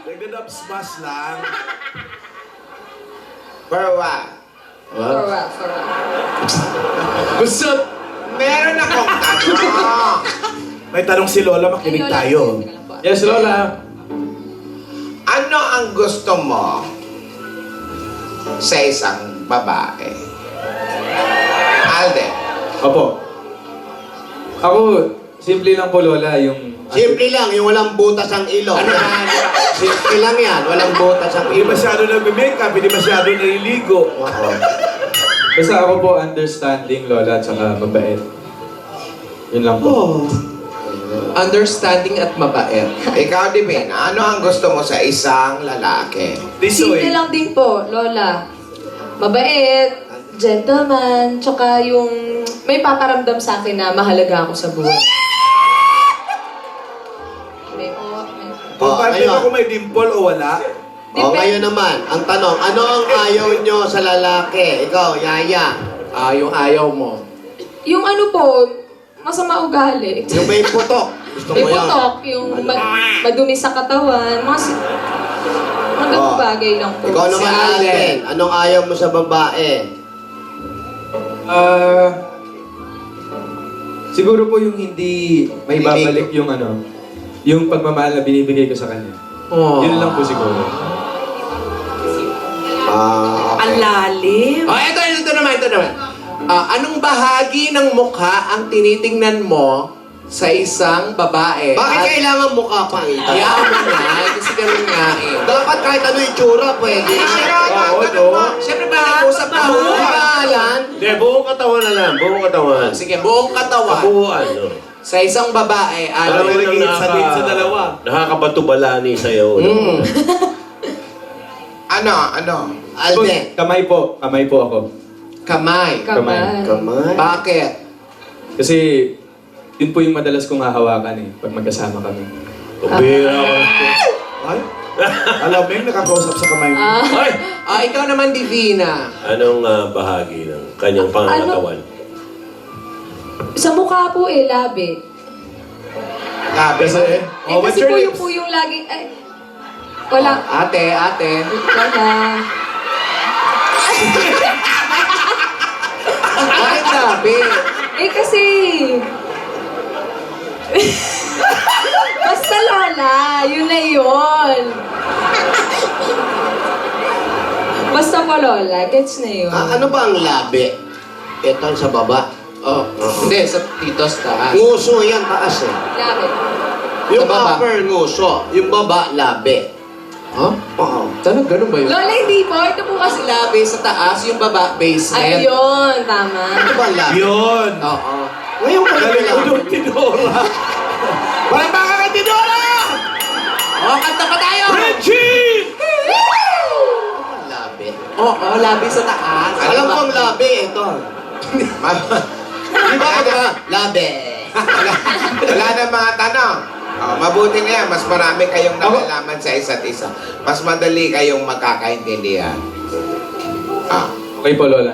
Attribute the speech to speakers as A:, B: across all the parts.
A: Nagdadab smash lang.
B: For what?
C: For what?
B: Gusto, meron akong tanong.
A: May tanong si Lola, makinig tayo.
D: Yes, Lola.
B: Ano ang gusto mo sa isang babae? Alden.
D: Opo. Ako, simple lang po, Lola, yung...
E: Simple lang, yung walang butas ang ilong.
B: Ano yan?
E: Simple lang yan, walang butas ang
A: Hindi
E: ilong.
A: masyado nag-makeup, hindi masyado naliligo.
D: Basta ako po understanding, Lola, at saka mabait. Yun lang po.
E: Oh.
B: Understanding at mabait. Ikaw, Divine, ano ang gusto mo sa isang lalaki?
C: Simple
A: Tisoy.
C: lang din po, Lola. Mabait, gentleman, tsaka yung may paparamdam sa akin na mahalaga ako sa buhay. May
A: Kung
E: Oh,
A: parte
E: ayun.
A: ba kung may dimple o wala?
E: O, ngayon naman, ang tanong, ano ang ayaw nyo sa lalaki? Ikaw, Yaya.
B: Yung ayaw mo.
C: Yung ano po, masama ugali.
E: Yung may putok. Gusto
C: May
E: mo yan.
C: putok, yung madumi sa katawan, mga ganung
E: Oh.
C: bagay lang po.
E: Ikaw naman,
B: Si Alden.
E: Alden. Anong ayaw mo sa babae?
D: Siguro po yung hindi may babalik yung ano, yung pagmamahal na binibigay ko sa kanya.
B: Oh.
D: Yun lang po siguro.
F: Ang lalim.
B: Oh, ito naman. Anong bahagi ng mukha ang tinitingnan mo sa isang babae?
E: Bakit kailangan mukha pa ito?
B: Hayaan mo na, kasi ganun nga eh.
E: Dapat kahit ano yung tsura, pwede.
A: Oo, no?
B: Siyempre ba, usap na
E: Di ba, Alan?
G: Hindi, buong katawan na lang. Buong katawan.
B: Sige, buong katawan.
G: Kabuuan, no?
B: Sa isang babae,
A: Parang
B: ano?
A: may nagigit sa din sa dalawa.
G: Nakakabatubala ni sa'yo. No?
B: Ano?
E: Alden.
D: Kamay po ako.
B: Kamay.
C: Kamay.
E: Kamay.
B: Bakit?
D: Kasi yun po yung madalas kong hahawakan eh, pag magkasama kami.
G: Pabira ka.
A: Ay? Alam mo yung nakakausap sa kamay mo.
G: Ay!
B: Ikaw naman, Divina.
G: Anong bahagi ng kanyang pangangatawan?
C: Sa mukha po labi.
B: Labi.
A: Kasi, oh, what's
C: Kasi
A: your
C: po yung,
A: lips?
C: po yung lagi, wala.
B: Ate.
C: Wala.
B: Bakit labi?
C: Kasi... Basta Lola, yun na yun. Basta po Lola, gets na yun.
E: Ano ba ang labi? Ito sa baba.
B: Oh, hindi, sa titos taas.
E: Nguso yan, taas eh.
C: Labi.
E: Yung
B: Sa baba.
E: upper nguso, yung baba, labi.
B: Huh?
E: Oo.
B: Ganun ba yun?
C: Lola, hindi po. Ito po kasi
B: Labi sa taas, yung baba, basement.
C: Ayun, tama.
E: Ano ba ang labi?
A: Yun!
B: Oo.
E: Ngayon ko lang
A: Galing ko
E: labi.
A: nung Tidora. Walang baka ka Tidora!
B: Oh, kanta pa tayo!
A: Reggie!
E: Ano ba ang labi?
B: Oo, labi sa taas.
E: Alam ko ang labi, ito. Di ba ako ba? Labi.
B: Wala na mga tanong. Oh, mabuti na yan. Mas marami kayong nalalaman sa isa't isa. Mas madali kayong magkakaintindihan.
D: Okay po, Lola.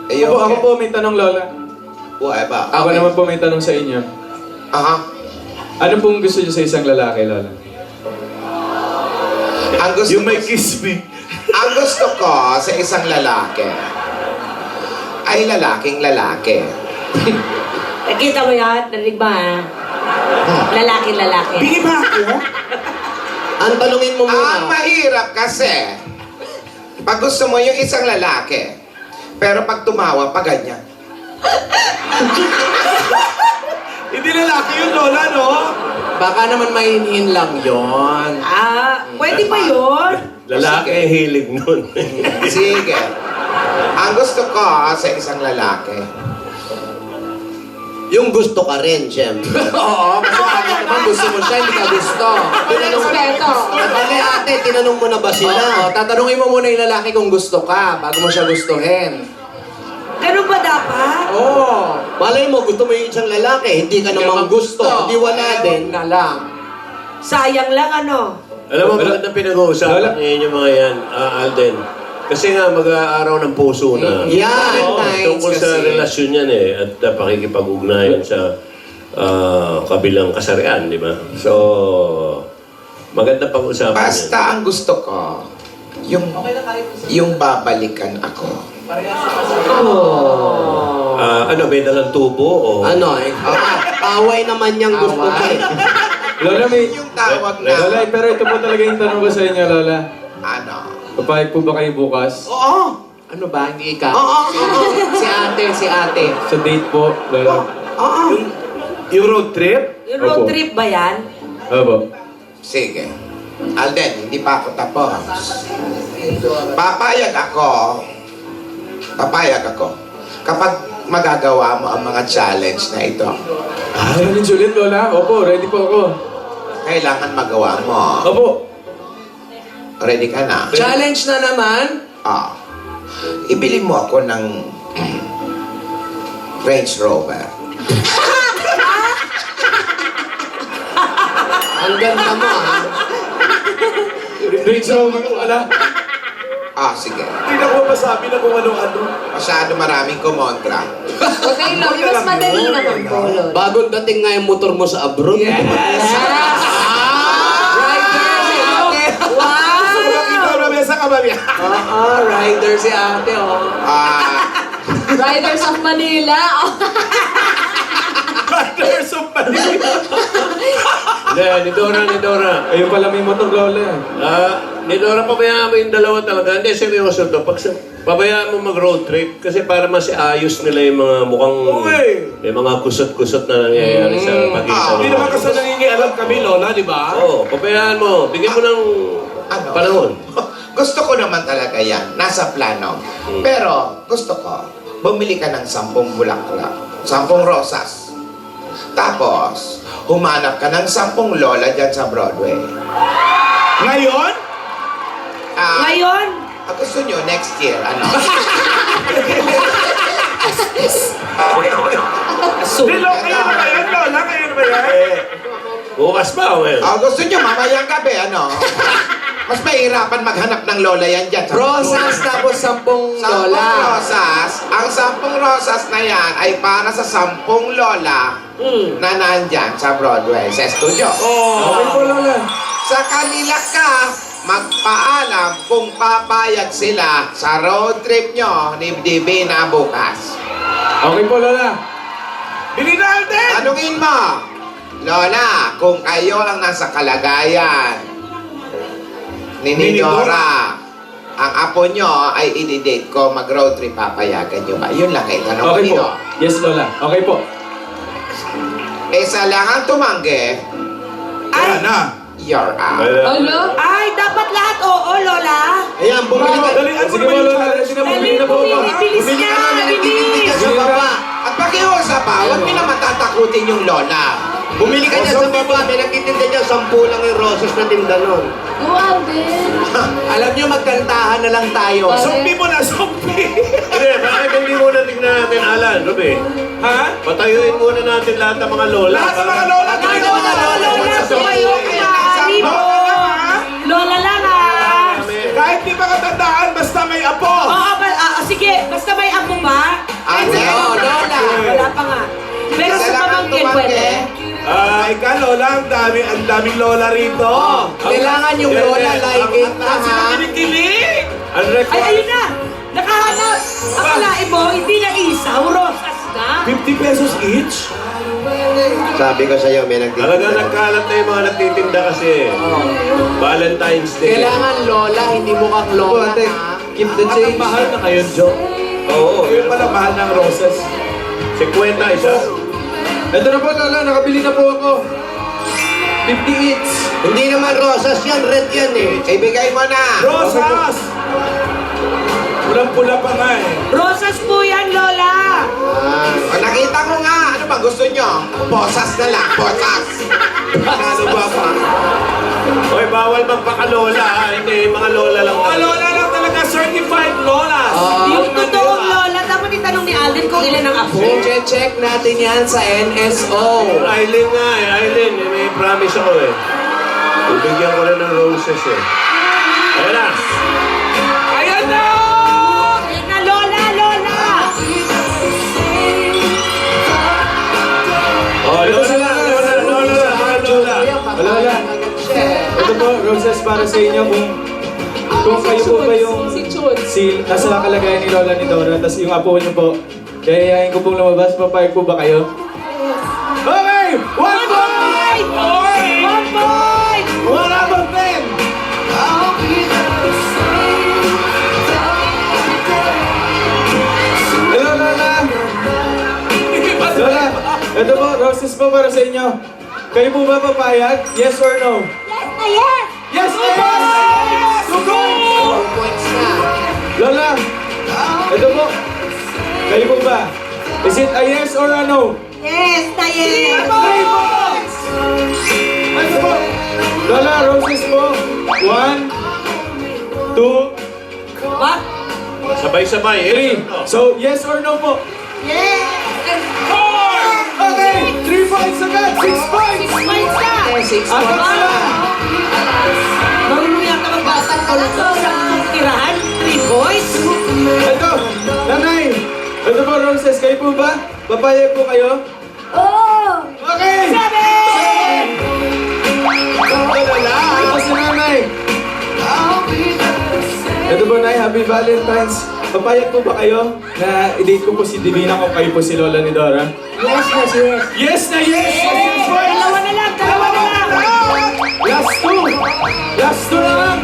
B: Ayun.
D: Ako po may tanong, Lola.
B: Buhay ba?
D: Ako naman po may tanong sa inyo.
B: Aha.
D: Ano pong gusto niyo sa isang lalaki, Lola?
B: Ang gusto
A: Yung may
B: ko,
A: kiss me.
B: ang gusto ko sa isang lalaki ay lalaking lalaki.
F: Nakita mo yan? Narinig ba ha? Lalaki.
A: Bingi ba ako?
E: Ang tanungin mo
B: Ang
E: muna.
B: mahirap kasi, pag gusto mo yung isang lalaki, pero pag tumawa, pa ganyan.
A: Hindi lalaki yun, Lola, no?
B: Baka naman mahinhin lang yon.
F: Pwede ba yun?
G: Lalaki
B: Sige.
G: hilig nun.
B: Sige. Ang gusto ko sa isang lalaki,
E: Yung gusto ka rin, siyempre.
B: oo, kasi bakit naman gusto mo siya, hindi ka gusto.
C: Respeto.
E: Mali ate, tinanong mo na ba
B: Oo,
E: sila?
B: tatanungin mo muna yung lalaki kung gusto ka, bago mo siya gustuhin.
F: Ganun ba dapat?
B: Oo.
E: Malay mo, gusto mo yung isang lalaki, hindi ka naman gusto. Hindi wala din.
B: Na lang.
F: Sayang lang ano?
G: Alam mo, magandang pinag-uusapan niyo yung mga yan, Alden. Kasi nga, mag-aaraw ng puso na.
E: Yan.
G: Oo,
B: Valentine's
G: tungkol sa
B: kasi.
G: relasyon yan eh. At pakikipag-ugnayan sa kabilang kasarian, di ba? So, Maganda pang-usapan yan.
B: Basta ang gusto ko, yung babalikan ako.
G: Ano, may dalang tubo o...
E: Ano eh? Away naman niyang gusto ko eh.
D: Lola, may...
B: Yung tawag
D: Lola,
B: na,
D: pero ito po talaga yung tanong ko sa inyo, Lola.
B: ano?
D: Papayag po ba kayo bukas?
B: Oo!
E: Ano ba? Hindi ikaw?
B: Oo!
E: Si ate.
D: Sa date po, Lola.
B: Oo!
A: Yung road trip?
F: Yung road
D: Opo.
F: trip ba yan?
D: Opo.
B: Sige. Alden, hindi pa ako tapos. Papayag ako kapag magagawa mo ang mga challenge na ito.
D: Challenge ulit, Lola. Opo, ready po ako.
B: Kailangan magawa mo.
D: Opo.
B: Ready ka na?
E: Challenge na naman.
B: Ibili mo ako ng Range Rover.
E: Ang ganda mo ha.
D: Range Rover, Lola.
B: Sige.
A: Hindi na ko masabi na kung ano-ano.
B: Masyado maraming kumontra.
C: Huwag kayong love. Mas madali naman po, Lola.
E: Bagong dating nga yung motor mo sa abroad.
F: Yes!
E: Rider si ate.
A: Gusto ko makita ang lamesa ka, mami.
E: Rider si ate oh.
C: Riders of Manila.
A: Riders of Manila.
G: Hindi, ni Dora.
D: Ayun pala may motor, Lola.
G: Ni Dora, pabayaan mo yung dalawa talaga. Hindi, seryoso to. Pabayaan mo mag-road trip kasi para mas ayos nila yung mga mukhang...
A: Okay.
G: May mga kusot-kusot na nangyayari sa pagitan.
A: Hindi naman kasi nangingialam kami, Lola, di ba?
G: Oo, pabayaan mo. Bigyan mo ng
B: Ano?
G: panahon.
B: Gusto ko naman talaga yan. Nasa plano. Pero gusto ko, bumili ka ng 10 bulaklak. 10 rosas. Tapos, humanap ka ng 10 lola dyan sa Broadway.
A: Ngayon?
F: Ngayon?
B: Gusto nyo, next year, ano?
A: Hello, kayo na ba yan, Lola? Kayo na ba yan?
G: Bukas pa o ngayon?
B: Gusto nyo, mamayang gabi, ano? Mas mahirapan maghanap ng lola yan dyan. sa
E: Rosas
B: Broadway.
E: tapos 10
B: 10
E: lola.
B: rosas. Ang 10 rosas na yan ay para sa 10 lola na nandyan sa Broadway, sa studio.
D: Okay po, Lola.
B: Sa kanila ka magpaalam kung papayag sila sa road trip nyo ni DB na bukas.
D: Okay po, Lola.
A: Bili na, Alden!
B: Tanungin mo, Lola, kung kayo ang nasa kalagayan ni Nidora, ang apo nyo ay i-date ko, mag-road trip, papayagan nyo ba? Yun lang kayo, tanong ko
D: Okay
B: dito.
D: po. Yes, Lola. Okay po.
B: Isa lang ang tumanggi,
A: Wala na.
B: you're out.
C: Alo?
F: Ay, dapat lahat oo, Lola.
E: Ayan, bumili ka.
A: Dalian mo
D: Sige
A: naman
D: po,
A: yung
D: Lola.
A: challenge.
D: Sige po,
F: Dali,
D: bumili na po ako.
F: bilis
E: Bumili
F: na,
E: ka na, may nagtitindig ka sa
F: bilis.
E: baba.
B: At pakiusap pa, huwag nyo na matatakutin yung lola.
E: Bumili ka dyan sa baba, may nagtitindig dyan, 10 lang yung roses na tinda nun.
C: Go, Alden.
E: Alam nyo, magkantahan na lang tayo.
A: Sumpi mo na, sumpi!
G: Hindi, bakit hindi muna tignan natin, Alan, Ruby?
A: Ha?
G: Patayuin muna natin lahat ng mga lola.
A: Lahat ng mga lola,
F: Ay, Lola, Lola, sumayo ka. Ani mo. Lola lang ah.
A: Kahit di ba katandaan, basta may apo!
F: Sige, basta may apo ba?
B: Ate,
F: Lola. Wala pa nga. Pero
B: Isa
F: sa
B: lang ang
F: pamangkin,
B: tumanggi.
F: pwede?
A: Ay ka, Lola, ang daming lola rito!
E: Kailangan yung lola like it na
A: Ang sila
E: ha.
A: kinikilig!
G: Ang record.
F: Ay, ayun na. Nakahanap. Akalain mo, hindi na isaw, rosas na.
A: 50 pesos each?
E: Sabi ko sa'yo, may nagtitindig.
G: Talaga nagkalat na yung mga nagtitinda kasi. Valentine's Day.
E: Kailangan lola, hindi mukhang lola
D: Ate,
E: ha.
D: keep the
A: At ang
D: change.
A: mahal na ngayon, Joe.
G: Oo.
A: Yun pala mahal ng roses.
G: 50 isa.
D: Ito na po, Lola. Nakabili na po ako. 50 each.
E: Hindi naman rosas yan, red yan eh.
B: Ibigay mo na.
A: Rosas! Pulang-pula pa nga eh.
F: Rosas po yan, Lola.
B: Nakita ko nga. Ano ba gusto nyo? Posas na lang. Posas.
A: Ano ba pa?
G: Hoy, bawal magpakalola ha. Hindi, mga lola lang.
A: Mga lola lang talaga, certified lolas.
F: Yung totoong Lola, dapat itanong ni Alden kung ilan ang apo.
E: Check natin yan sa NSO.
G: Aileen nga eh. Aileen, may promise ako eh. Bibigyan ko rin ng roses eh. Ayan na.
A: Ayan na!
F: Ayan na, Lola, Lola.
G: Oh, lola, lola, lola, lola, lola.
D: Lola. Ito po. roses para sa inyo kung kayo po ba yung
C: Si Chuds.
D: nasa kalagayan ni Lola ni Dora, tapos yung apo niyo po, yayayain ko pong lumabas, papayag po ba kayo? Okay! 1 point!
F: 1 point!
D: Wala bang pen? Hello, Lola! Lola, ito po, roses po para sa inyo. Kayo po ba papayag? Yes or no? Yes na yes! Sugo!
E: 4 points na.
D: Lola, ito po. Kayo po ba? Is it a yes or a no?
F: Yes na yes!
D: Ito po. Lola, roses po. 1, 2,
F: What?
G: Sabay-sabay.
D: 3. So, yes or no po?
F: Yes!
D: Okay, 3 points agad. 6 points.
F: 6 points na!
D: Agad sila.
F: Marunong yata magbasang ko lang sa tirahan. 3 points?
D: Ito, nanay. Ito po, roses. Kayo po ba? Papayag po kayo?
F: Oo!
D: Okay!
F: 7!
D: Ito si nanay. Ito po, Nay. Happy Valentine's. Papayag po ba kayo na i-date ko po si Divina kung kayo po si Lola ni Dora?
F: Yes, yes, yes!
D: Yes na yes! Yes, boys!
F: Dalawa na lang! Dalawa na lang!
D: Last 2! Last 2 na lang!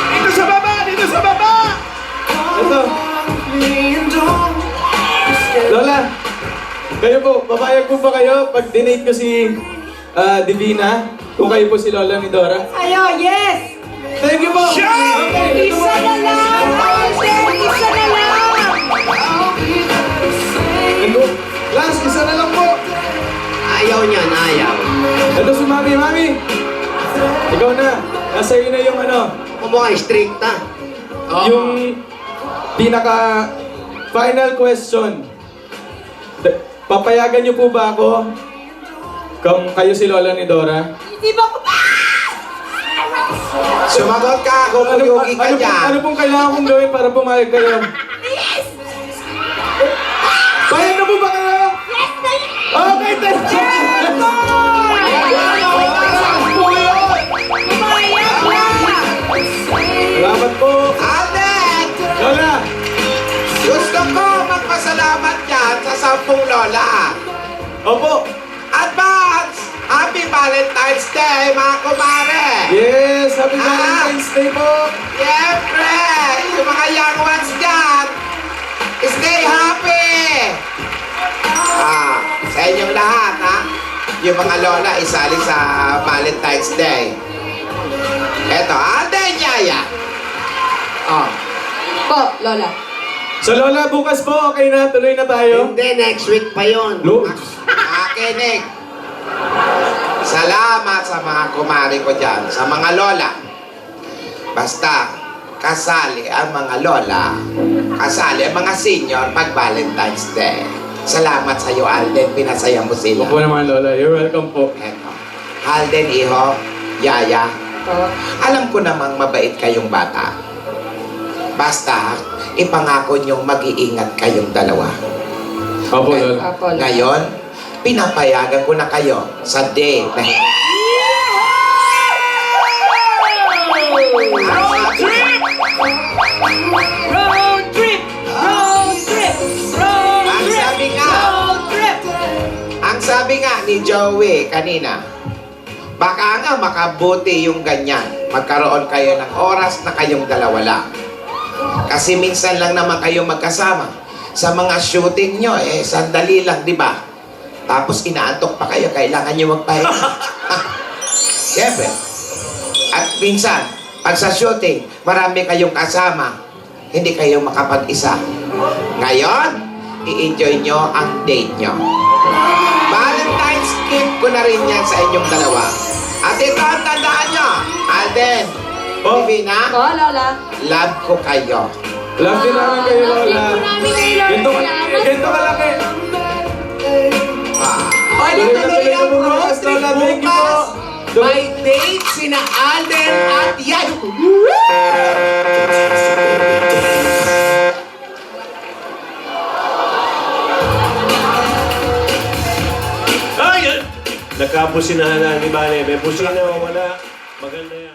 A: Dito sa baba! Dito sa baba!
D: Ito. Lola, kayo po, papayag po ba kayo pag dinate ko si Divina kung kayo po si Lola ni Dora?
F: Ayo, yes!
D: Thank you po! Okay, ito po.
F: Isa na lang! Alden, isa na lang!
D: Ito, last, isa na lang po.
E: Ayaw niyan, ayaw.
D: Ito si Mami. Mami! Ikaw na. Nasa iyo na yung ano,
E: Kumukhang stricta.
D: yung pinaka final question. Papayagan niyo po ba ako kung kayo si Lola ni Dora?
F: Hindi ba ko pa?
B: Sumagot ka kung uyugi ka dyan.
D: Ano pong kailangan kong gawin para pumayag kayo? Payag na po ba kayo?
F: Yes na yes!
D: Okay, thank you!
F: Pumayag na!
D: Salamat po!
B: Alden!
D: Lola!
B: Gusto ko magpasalamat dyan sa 10 lola.
D: Opo!
B: Advance! Happy Valentine's Day, mga kumare!
D: Yes! Happy Valentine's Day po!
B: Siyempre! Yung mga young ones dyan, stay happy! Sa inyong lahat, ha? Yung mga lola, isali sa Valentine's Day. Eto, Alden, Yaya!
C: Po, Lola.
D: So Lola, bukas po, okay na? Tuloy na tayo?
E: Hindi, next week pa yun.
B: Akinig! Salamat sa mga kumari ko dyan, sa mga lola. Basta, kasali ang mga lola, kasali ang mga senior pag Valentine's Day. Salamat sa iyo, Alden. Pinasaya mo sila.
D: Opo naman Lola, you're welcome po.
B: Eto. Alden, iho, Yaya,
C: Po.
B: alam ko namang mabait kayong bata. Basta, ipangako niyong mag-iingat kayong dalawa.
D: Opo Lola.
C: Apo, Lola.
B: Ngayon, pinapayagan ko na kayo sa date na
F: Road trip! Road trip! Road
B: Ang
F: trip!
B: sabi nga,
F: Road trip!
B: ang sabi nga ni Joey kanina, baka nga makabuti yung ganyan. Magkaroon kayo ng oras na kayong dalawa lang. Kasi minsan lang naman kayo magkasama. Sa mga shooting nyo, sandali lang, di ba? Tapos inaantok pa kayo, kailangan nyo magpahinga. Siyempre. At minsan, pag sa shooting, marami kayong kasama, hindi kayo makapag-isa. Ngayon, i-enjoy nyo ang date nyo. Valentine's gift ko na rin yan sa inyong dalawa. At ito ang tandaan nyo, Alden,
D: Oh.
B: Divina,
C: Po, Lola.
B: love ko kayo.
D: Love din namin kayo Lola.
F: Marami kayo, Lola.
D: Ganito
F: Salamat
D: ganito
F: po.
D: kalaki.
B: Tuloy na tuloy ang road trip
D: Lola, thank you po.
B: bukas. May date sina Alden at Yan.
G: Ay! Nagkapusinahan na ni Bale. May pusina, wala. Maganda yan.